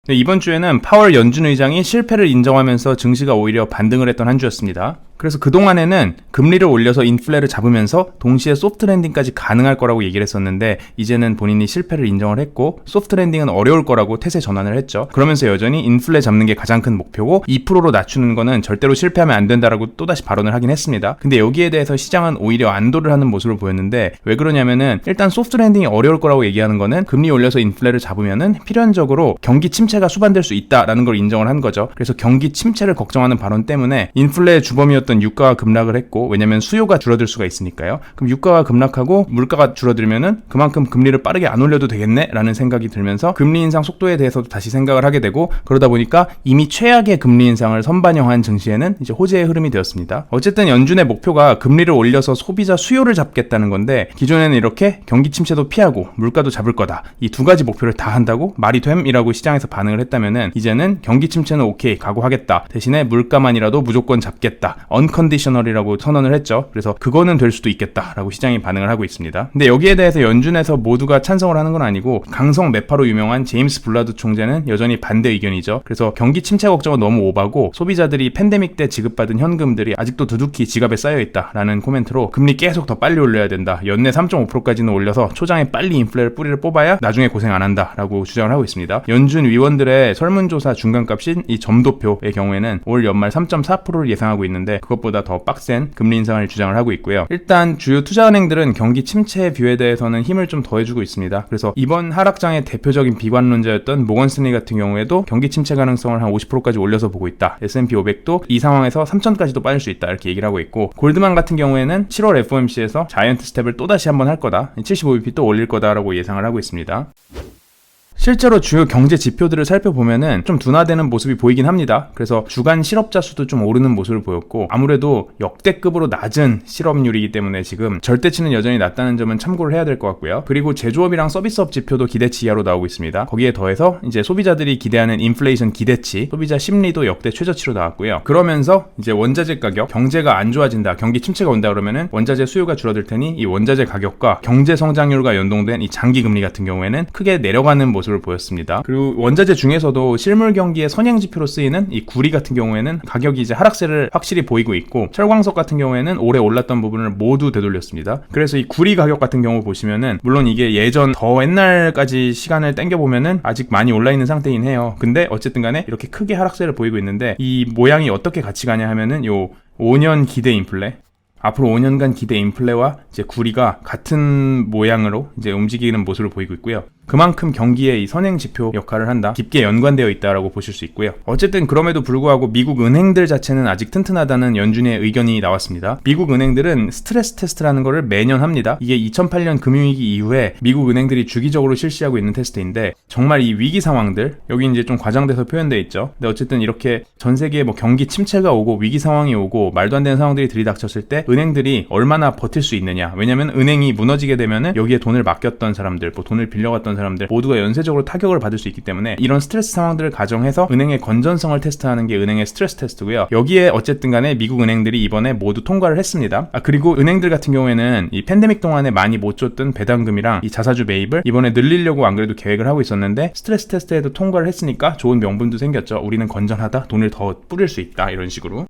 네, 이번 주에는 파월 연준 의장이 실패를 인정하면서 증시가 오히려 반등을 했던 한 주였습니다. 그래서 그동안에는 금리를 올려서 인플레를 잡으면서 동시에 소프트 랜딩까지 가능할 거라고 얘기를 했었는데 이제는 본인이 실패를 인정을 했고 소프트 랜딩은 어려울 거라고 태세 전환을 했죠. 그러면서 여전히 인플레 잡는 게 가장 큰 목표고 2%로 낮추는 거는 절대로 실패하면 안 된다라고 또다시 발언을 하긴 했습니다. 근데 여기에 대해서 시장은 오히려 안도를 하는 모습을 보였는데 왜 그러냐면은 일단 소프트 랜딩이 어려울 거라고 얘기하는 거는 금리 올려서 인플레를 잡으면은 필연적으로 경기 침체가 수반될 수 있다라는 걸 인정을 한 거죠. 그래서 경기 침체를 걱정하는 발언 때문에 인플레의 주범이었던 유가가 급락을 했고 왜냐면 수요가 줄어들 수가 있으니까요. 그럼 유가가 급락하고 물가가 줄어들면은 그만큼 금리를 빠르게 안 올려도 되겠네 라는 생각이 들면서 금리 인상 속도에 대해서도 다시 생각을 하게 되고 그러다 보니까 이미 최악의 금리 인상을 선반영한 증시에는 이제 호재의 흐름이 되었습니다. 어쨌든 연준의 목표가 금리를 올려서 소비자 수요를 잡겠다는 건데 기존에는 이렇게 경기 침체도 피하고 물가도 잡을 거다. 이 두 가지 목표를 다 한다고 말이 됨이라고 시장에서 반응을 했다면은 이제는 경기 침체는 오케이 각오하겠다. 대신에 물가만이라도 무조건 잡겠다. 언컨디셔널이라고 선언을 했죠. 그래서 그거는 될 수도 있겠다라고 시장이 반응을 하고 있습니다. 근데 여기에 대해서 연준에서 모두가 찬성을 하는 건 아니고 강성 매파로 유명한 제임스 블라드 총재는 여전히 반대 의견이죠. 그래서 경기 침체 걱정은 너무 오바고 소비자들이 팬데믹 때 지급받은 현금들이 아직도 두둑히 지갑에 쌓여있다라는 코멘트로 금리 계속 더 빨리 올려야 된다. 연내 3.5%까지는 올려서 초장에 빨리 인플레를 뿌리를 뽑아야 나중에 고생 안 한다라고 주장을 하고 있습니다. 연준 위원들의 설문조사 중간값인 이 점도표의 경우에는 올 연말 3.4%를 예상하고 있는데 그것보다 더 빡센 금리 인상을 주장을 하고 있고요. 일단 주요 투자은행들은 경기 침체 뷰에 대해서는 힘을 좀 더해주고 있습니다. 그래서 이번 하락장의 대표적인 비관론자였던 모건 스탠리 같은 경우에도 경기 침체 가능성을 한 50%까지 올려서 보고 있다. S&P 500도 이 상황에서 3,000까지도 빠질 수 있다 이렇게 얘기를 하고 있고 골드만 같은 경우에는 7월 FOMC에서 자이언트 스텝을 또다시 한번 할 거다. 75bp 또 올릴 거다라고 예상을 하고 있습니다. 실제로 주요 경제 지표들을 살펴보면은 좀 둔화되는 모습이 보이긴 합니다. 그래서 주간 실업자 수도 좀 오르는 모습을 보였고 아무래도 역대급으로 낮은 실업률이기 때문에 지금 절대치는 여전히 낮다는 점은 참고를 해야 될 것 같고요. 그리고 제조업이랑 서비스업 지표도 기대치 이하로 나오고 있습니다. 거기에 더해서 이제 소비자들이 기대하는 인플레이션 기대치, 소비자 심리도 역대 최저치로 나왔고요. 그러면서 이제 원자재 가격, 경제가 안 좋아진다, 경기 침체가 온다 그러면은 원자재 수요가 줄어들 테니 이 원자재 가격과 경제 성장률과 연동된 이 장기 금리 같은 경우에는 크게 내려가는 모습을 보였습니다. 그리고 원자재 중에서도 실물 경기의 선행 지표로 쓰이는 이 구리 같은 경우에는 가격이 이제 하락세를 확실히 보이고 있고 철광석 같은 경우에는 올해 올랐던 부분을 모두 되돌렸습니다. 그래서 이 구리 가격 같은 경우 보시면은 물론 이게 예전 더 옛날까지 시간을 당겨보면은 아직 많이 올라있는 상태이긴 해요. 근데 어쨌든 간에 이렇게 크게 하락세를 보이고 있는데 이 모양이 어떻게 같이 가냐 하면은 요 5년 기대 인플레 앞으로 5년간 기대 인플레와 이제 구리가 같은 모양으로 이제 움직이는 모습을 보이고 있고요. 그만큼 경기에 이 선행 지표 역할을 한다. 깊게 연관되어 있다라고 보실 수 있고요. 어쨌든 그럼에도 불구하고 미국 은행들 자체는 아직 튼튼하다는 연준의 의견이 나왔습니다. 미국 은행들은 스트레스 테스트라는 거를 매년 합니다. 이게 2008년 금융위기 이후에 미국 은행들이 주기적으로 실시하고 있는 테스트인데 정말 이 위기 상황들 여기 이제 좀 과장돼서 표현되어 있죠. 근데 어쨌든 이렇게 전 세계에 뭐 경기 침체가 오고 위기 상황이 오고 말도 안 되는 상황들이 들이닥쳤을 때 은행들이 얼마나 버틸 수 있느냐. 왜냐면 은행이 무너지게 되면은 여기에 돈을 맡겼던 사람들, 뭐 돈을 빌려갔던 사람들 모두가 연쇄적으로 타격을 받을 수 있기 때문에 이런 스트레스 상황들을 가정해서 은행의 건전성을 테스트하는 게 은행의 스트레스 테스트고요. 여기에 어쨌든 간에 미국 은행들이 이번에 모두 통과를 했습니다. 그리고 은행들 같은 경우에는 이 팬데믹 동안에 많이 못 줬던 배당금이랑 이 자사주 매입을 이번에 늘리려고 안 그래도 계획을 하고 있었는데 스트레스 테스트에도 통과를 했으니까 좋은 명분도 생겼죠. 우리는 건전하다. 돈을 더 뿌릴 수 있다. 이런 식으로.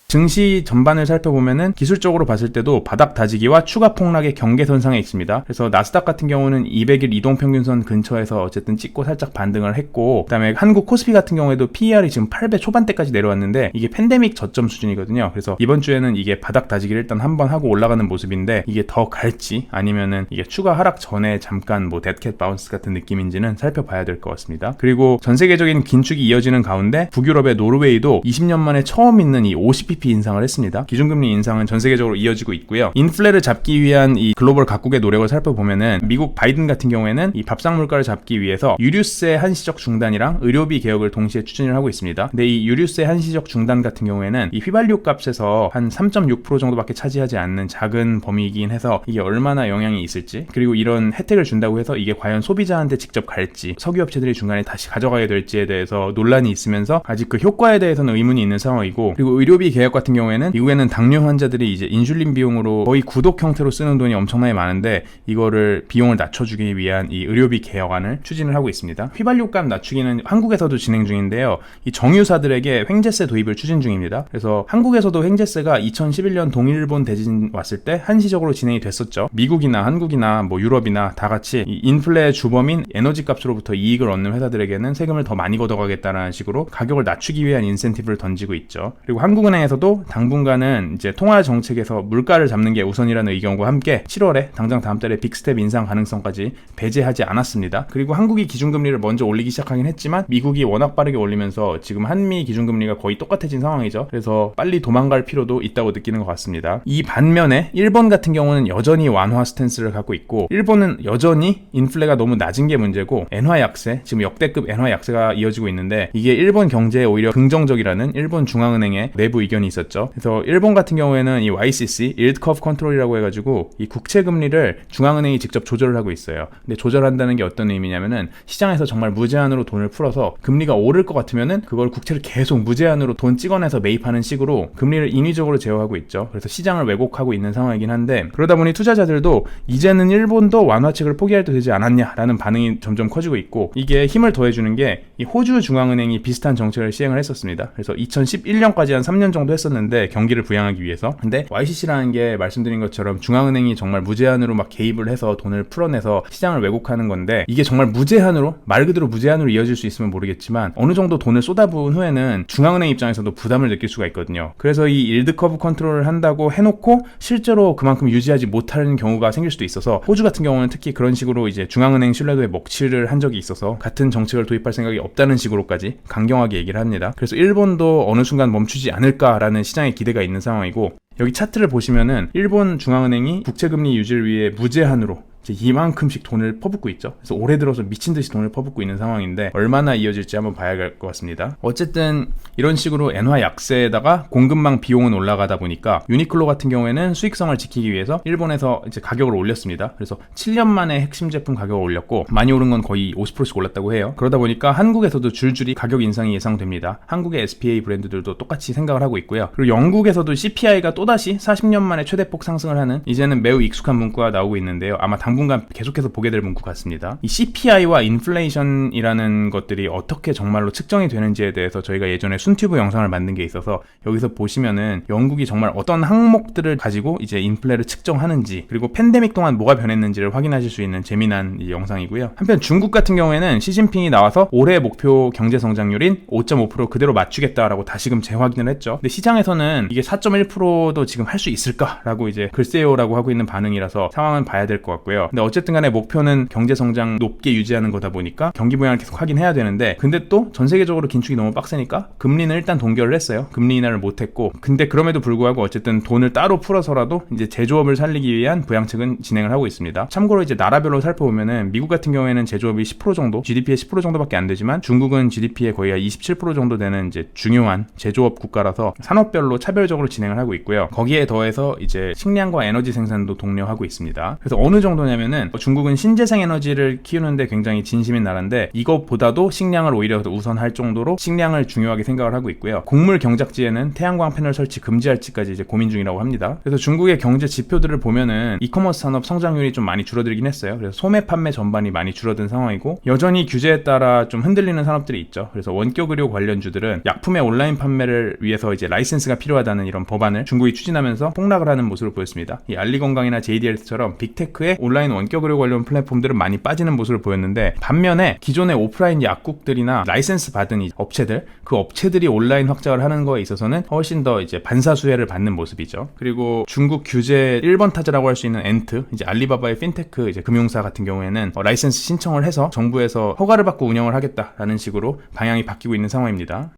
증시 전반을 살펴보면은 기술적으로 봤을 때도 바닥 다지기와 추가 폭락의 경계선상에 있습니다. 그래서 나스닥 같은 경우는 200일 이동평균선 근처에서 어쨌든 찍고 살짝 반등을 했고 그다음에 한국 코스피 같은 경우에도 PER이 지금 8배 초반대까지 내려왔는데 이게 팬데믹 저점 수준이거든요. 그래서 이번 주에는 이게 바닥 다지기를 일단 한번 하고 올라가는 모습인데 이게 더 갈지 아니면은 이게 추가 하락 전에 잠깐 뭐 데드캣 바운스 같은 느낌인지는 살펴봐야 될 것 같습니다. 그리고 전 세계적인 긴축이 이어지는 가운데 북유럽의 노르웨이도 20년 만에 처음 있는 이 50bp 인상을 했습니다. 기준금리 인상은 전 세계적으로 이어지고 있고요. 인플레를 잡기 위한 이 글로벌 각국의 노력을 살펴보면은 미국 바이든 같은 경우에는 이 밥상 물가를 잡기 위해서 유류세 한시적 중단이랑 의료비 개혁을 동시에 추진을 하고 있습니다. 근데 이 유류세 한시적 중단 같은 경우에는 이 휘발유 값에서 한 3.6% 정도밖에 차지하지 않는 작은 범위이긴 해서 이게 얼마나 영향이 있을지 그리고 이런 혜택을 준다고 해서 이게 과연 소비자한테 직접 갈지 석유업체들이 중간에 다시 가져가게 될지에 대해서 논란이 있으면서 아직 그 효과에 대해서는 의문이 있는 상황이고 그리고 의료비 개혁 대역 같은 경우에는 미국에는 당뇨 환자들이 이제 인슐린 비용으로 거의 구독 형태로 쓰는 돈이 엄청나게 많은데 이거를 비용을 낮춰주기 위한 이 의료비 개혁안을 추진을 하고 있습니다. 휘발유값 낮추기는 한국에서도 진행 중인데요. 이 정유사들에게 횡재세 도입을 추진 중입니다. 그래서 한국에서도 횡재세가 2011년 동일본 대진 왔을 때 한시적으로 진행이 됐었죠. 미국이나 한국이나 뭐 유럽이나 다 같이 이 인플레 주범인 에너지 값으로부터 이익을 얻는 회사들에게는 세금을 더 많이 걷어가겠다는 식으로 가격을 낮추기 위한 인센티브를 던지고 있죠. 그리고 한국은행에서도 당분간은 이제 통화 정책에서 물가를 잡는 게 우선이라는 의견과 함께 7월에 당장 다음 달에 빅스텝 인상 가능성까지 배제하지 않았습니다. 그리고 한국이 기준금리를 먼저 올리기 시작하긴 했지만 미국이 워낙 빠르게 올리면서 지금 한미 기준금리가 거의 똑같아진 상황이죠. 그래서 빨리 도망갈 필요도 있다고 느끼는 것 같습니다. 이 반면에 일본 같은 경우는 여전히 완화 스탠스를 갖고 있고 일본은 여전히 인플레가 너무 낮은 게 문제고 엔화 약세, 지금 역대급 엔화 약세가 이어지고 있는데 이게 일본 경제에 오히려 긍정적이라는 일본 중앙은행의 내부 의견이 있었죠. 그래서 일본 같은 경우에는 이 YCC, Yield Curve Control이라고 해가지고 이 국채 금리를 중앙은행이 직접 조절을 하고 있어요. 근데 조절한다는 게 어떤 의미냐면은 시장에서 정말 무제한으로 돈을 풀어서 금리가 오를 것 같으면은 그걸 국채를 계속 무제한으로 돈 찍어내서 매입하는 식으로 금리를 인위적으로 제어하고 있죠. 그래서 시장을 왜곡하고 있는 상황이긴 한데 그러다 보니 투자자들도 이제는 일본도 완화책을 포기할 때 되지 않았냐라는 반응이 점점 커지고 있고 이게 힘을 더해주는 게 이 호주 중앙은행이 비슷한 정책을 시행을 했었습니다. 그래서 2011년까지 한 3년 정도 했었는데 경기를 부양하기 위해서. 근데 YCC라는 게 말씀드린 것처럼 중앙은행이 정말 무제한으로 막 개입을 해서 돈을 풀어내서 시장을 왜곡하는 건데 이게 정말 무제한으로 말 그대로 무제한으로 이어질 수 있으면 모르겠지만 어느 정도 돈을 쏟아부은 후에는 중앙은행 입장에서도 부담을 느낄 수가 있거든요. 그래서 이 일드 커브 컨트롤을 한다고 해놓고 실제로 그만큼 유지하지 못하는 경우가 생길 수도 있어서 호주 같은 경우는 특히 그런 식으로 이제 중앙은행 신뢰도에 먹칠을 한 적이 있어서 같은 정책을 도입할 생각이 없다는 식으로까지 강경하게 얘기를 합니다. 그래서 일본도 어느 순간 멈추지 않을까라는 시장의 기대가 있는 상황이고 여기 차트를 보시면은 일본 중앙은행이 국채금리 유지를 위해 무제한으로 이만큼씩 돈을 퍼붓고 있죠. 그래서 올해 들어서 미친 듯이 돈을 퍼붓고 있는 상황인데 얼마나 이어질지 한번 봐야 할 것 같습니다. 어쨌든 이런 식으로 엔화 약세에다가 공급망 비용은 올라가다 보니까 유니클로 같은 경우에는 수익성을 지키기 위해서 일본에서 이제 가격을 올렸습니다. 그래서 7년 만에 핵심 제품 가격을 올렸고 많이 오른 건 거의 50%씩 올랐다고 해요. 그러다 보니까 한국에서도 줄줄이 가격 인상이 예상됩니다. 한국의 SPA 브랜드들도 똑같이 생각을 하고 있고요. 그리고 영국에서도 CPI가 또다시 40년 만에 최대폭 상승을 하는 이제는 매우 익숙한 문구가 나오고 있는데요. 아마 당분간 계속해서 보게 될 문구 같습니다. 이 CPI와 인플레이션이라는 것들이 어떻게 정말로 측정이 되는지에 대해서 저희가 예전에 순튜브 영상을 만든 게 있어서 여기서 보시면은 영국이 정말 어떤 항목들을 가지고 이제 인플레를 측정하는지 그리고 팬데믹 동안 뭐가 변했는지를 확인하실 수 있는 재미난 이 영상이고요. 한편 중국 같은 경우에는 시진핑이 나와서 올해 목표 경제 성장률인 5.5% 그대로 맞추겠다라고 다시금 재확인을 했죠. 근데 시장에서는 이게 4.1%도 지금 할 수 있을까라고 이제 글쎄요라고 하고 있는 반응이라서 상황은 봐야 될 것 같고요. 근데 어쨌든 간에 목표는 경제 성장 높게 유지하는 거다 보니까 경기 부양을 계속 하긴 해야 되는데 근데 또 전 세계적으로 긴축이 너무 빡세니까 금리는 일단 동결을 했어요. 금리 인하를 못 했고 근데 그럼에도 불구하고 어쨌든 돈을 따로 풀어서라도 이제 제조업을 살리기 위한 부양책은 진행을 하고 있습니다. 참고로 이제 나라별로 살펴보면은 미국 같은 경우에는 제조업이 10% 정도, GDP의 10% 정도밖에 안 되지만 중국은 GDP의 거의 27% 정도 되는 이제 중요한 제조업 국가라서 산업별로 차별적으로 진행을 하고 있고요. 거기에 더해서 이제 식량과 에너지 생산도 독려하고 있습니다. 그래서 어느 정도냐면은 중국은 신재생 에너지를 키우는데 굉장히 진심인 나라인데 이것보다도 식량을 오히려 더 우선할 정도로 식량을 중요하게 생각을 하고 있고요. 곡물 경작지에는 태양광 패널 설치 금지할지까지 이제 고민 중이라고 합니다. 그래서 중국의 경제 지표들을 보면은 이커머스 산업 성장률이 좀 많이 줄어들긴 했어요. 그래서 소매 판매 전반이 많이 줄어든 상황이고 여전히 규제에 따라 좀 흔들리는 산업들이 있죠. 그래서 원격 의료 관련주들은 약품의 온라인 판매를 위해서 이제 라이센스가 필요하다는 이런 법안을 중국이 추진하면서 폭락을 하는 모습을 보였습니다. 이 알리건강이나 JD헬스처럼 빅테크의 온라인 원격 의료 관련 플랫폼들은 많이 빠지는 모습을 보였는데 반면에 기존의 오프라인 약국들이나 라이센스 받은 이 업체들 그 업체들이 온라인 확장을 하는 거에 있어서는 훨씬 더 이제 반사수혜를 받는 모습이죠. 그리고 중국 규제 1번 타자라고 할 수 있는 엔트 이제 알리바바의 핀테크 이제 금융사 같은 경우에는 라이센스 신청을 해서 정부에서 허가를 받고 운영을 하겠다라는 식으로 방향이 바뀌고 있는 상황입니다.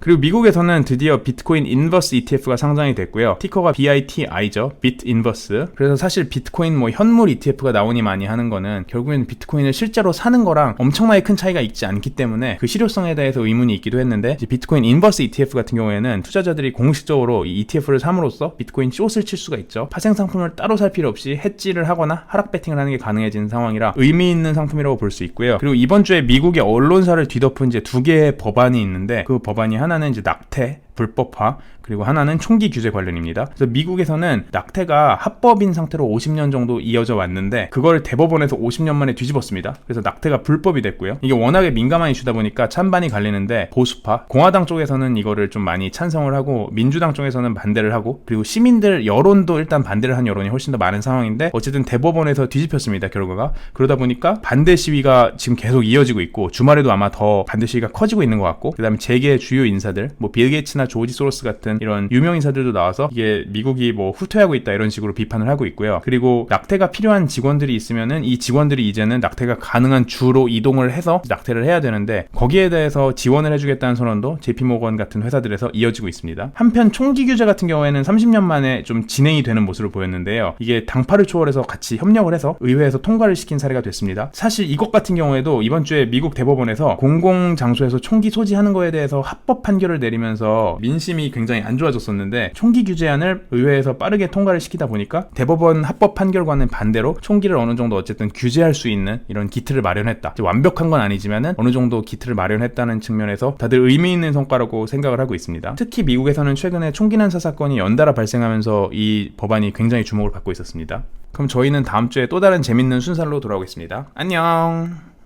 그리고 미국에서는 드디어 비트코인 인버스 ETF가 상장이 됐고요. 티커가 BITI죠. 비트 인버스. 그래서 사실 비트코인 뭐 현물 ETF가 나오니 많이 하는 거는 결국에는 비트코인을 실제로 사는 거랑 엄청나게 큰 차이가 있지 않기 때문에 그 실효성에 대해서 의문이 있기도 했는데 비트코인 인버스 ETF 같은 경우에는 투자자들이 공식적으로 이 ETF를 삼으로써 비트코인 숏을 칠 수가 있죠. 파생 상품을 따로 살 필요 없이 해지를 하거나 하락 배팅을 하는 게 가능해진 상황이라 의미 있는 상품이라고 볼 수 있고요. 그리고 이번 주에 미국의 언론사를 뒤덮은 이제 두 개의 법안이 있는데 그 법안이 하나는 이제 낙태 불법화, 그리고 하나는 총기 규제 관련입니다. 그래서 미국에서는 낙태가 합법인 상태로 50년 정도 이어져 왔는데 그걸 대법원에서 50년 만에 뒤집었습니다. 그래서 낙태가 불법이 됐고요. 이게 워낙에 민감한 이슈다 보니까 찬반이 갈리는데 보수파, 공화당 쪽에서는 이거를 좀 많이 찬성을 하고 민주당 쪽에서는 반대를 하고, 그리고 시민들 여론도 일단 반대를 한 여론이 훨씬 더 많은 상황인데 어쨌든 대법원에서 뒤집혔습니다, 결과가. 그러다 보니까 반대 시위가 지금 계속 이어지고 있고 주말에도 아마 더 반대 시위가 커지고 있는 것 같고, 그 다음에 재계 주요 인사들, 뭐 빌 게이츠나 조지 소로스 같은 이런 유명 인사들도 나와서 이게 미국이 뭐 후퇴하고 있다 이런 식으로 비판을 하고 있고요. 그리고 낙태가 필요한 직원들이 있으면은 이 직원들이 이제는 낙태가 가능한 주로 이동을 해서 낙태를 해야 되는데 거기에 대해서 지원을 해주겠다는 선언도 JP모건 같은 회사들에서 이어지고 있습니다. 한편 총기 규제 같은 경우에는 30년 만에 좀 진행이 되는 모습을 보였는데요. 이게 당파를 초월해서 같이 협력을 해서 의회에서 통과를 시킨 사례가 됐습니다. 사실 이것 같은 경우에도 이번 주에 미국 대법원에서 공공장소에서 총기 소지하는 거에 대해서 합법 판결을 내리면서 민심이 굉장히 안 좋아졌었는데 총기 규제안을 의회에서 빠르게 통과를 시키다 보니까 대법원 합법 판결과는 반대로 총기를 어느 정도 어쨌든 규제할 수 있는 이런 기틀을 마련했다. 완벽한 건 아니지만은 어느 정도 기틀을 마련했다는 측면에서 다들 의미 있는 성과라고 생각을 하고 있습니다. 특히 미국에서는 최근에 총기 난사 사건이 연달아 발생하면서 이 법안이 굉장히 주목을 받고 있었습니다. 그럼 저희는 다음 주에 또 다른 재밌는 순살로 돌아오겠습니다. 안녕.